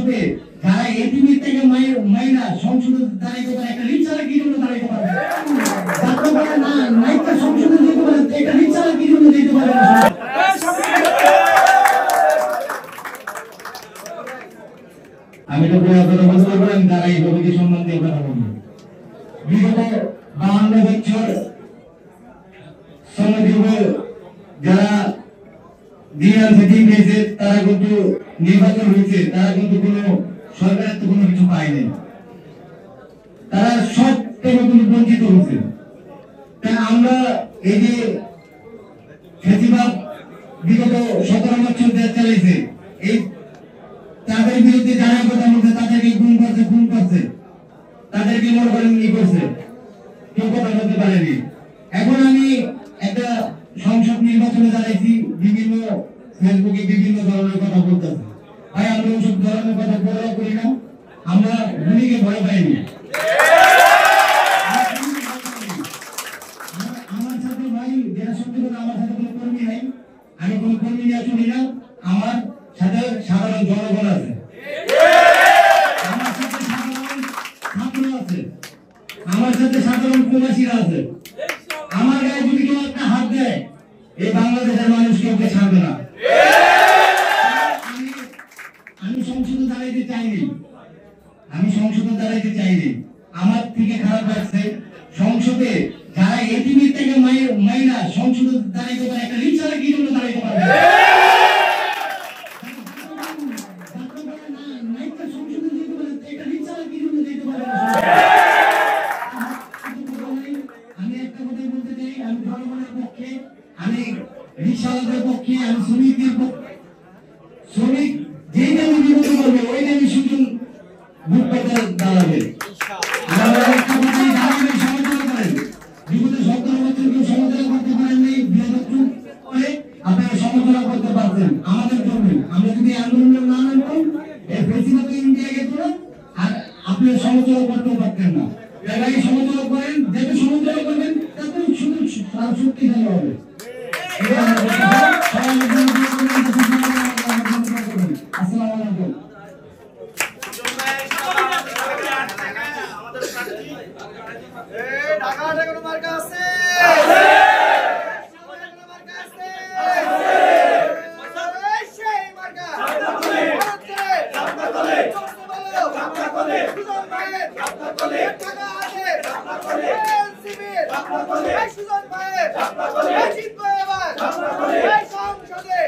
সংসদে যারা এটিভি থেকে মাইনা সংসদে দাঁড়াইতে পারে, একটা রিক্সাওয়ালা কি জন্য দাঁড়াইতে পারে? ছাত্ররা না নাইকা সংসদে যেতে পারে, একটা রিক্সাওয়ালা কি জন্য যেতে পারে? আমি তো কথা বলতে পারবো না, তারা এই কমিটি সম্বন্ধে কথা বলবো। বিগত 52 বছর শ্রমজীব যারা দিয়েছে, তারা কিন্তু নির্বাচন হয়েছে, তারা কিন্তু কোনো সরকারের তো কোনো কিছু পায়নি, তারা সব থেকে কিন্তু বঞ্চিত হয়েছে। তাই আমরা এই যে ফেসিবাদ বিগত 17 বছর দেশ চালিয়েছে, এই তাদের বিরুদ্ধে যারা কথা বলছে তাদেরকে খুন করছে, তাদেরকে মনে করেন ই করছে, কেউ কথা বলতে পারেনি। এখন আমি একটা সংসদ নির্বাচনে দাঁড়াইছি, বিভিন্ন ফেসবুকে বিভিন্ন ধরনের কথা বলতেছে। ভাই আমরা ওসব ধরনের কথা বলা করি না, আমরা গুলিকে ভয় পাইনি। আমার সাথে ভাই যারা সত্যি কথা, আমার সাথে কোনো কর্মী নাই, আমি কোনো কর্মী নিয়ে শুনি না, আমার সাথে সাধারণ জনগণ আছে, আমার সাথে সাধারণ ছাত্র আছে, আমার সাথে সাধারণ প্রবাসীরা আছে। আমার গায়ে যদি কেউ একটা হাত দেয়, এই বাংলাদেশের মানুষ কেউকে ছাড়বে না। আমি সংসদে দাঁড়াইতে চাইনি, আমার থেকে খারাপ লাগছে সংসদে যারা এটিভি থেকে মাইনা সংসদে দাঁড়াইতে পারে, একটা রিক্সাওয়ালা কি জন্য দাঁড়াইতে পারবে? আমি একটা কথাই বলতে চাই, আমি জনগণের পক্ষে, আমি রিক্সাওয়ালাদের পক্ষে, আমি শ্রমিকদের পক্ষে। শ্রমিক যেই দামি বিপদে করবে ওই দামি সুযোগ বুক পেতে দাঁড়াবে। বিগত 17 বছর কেউ সমালোচনা করতে পারেননি, আপনারা সমালোচনা করতে পারছেন আমাদের জন্য। আমরা যদি আন্দোলন না নামতাম, এই বেশিরভাগ ইন্ডিয়া গেত না, আর আপনি সমালোচনা করতেও পারতেন না। এলাকায় সমালোচনা করেন, যত সমালোচনা করবেন তত শুধু শক্তিশালী হবে। আসসালামু আলাইকুম। সংসদে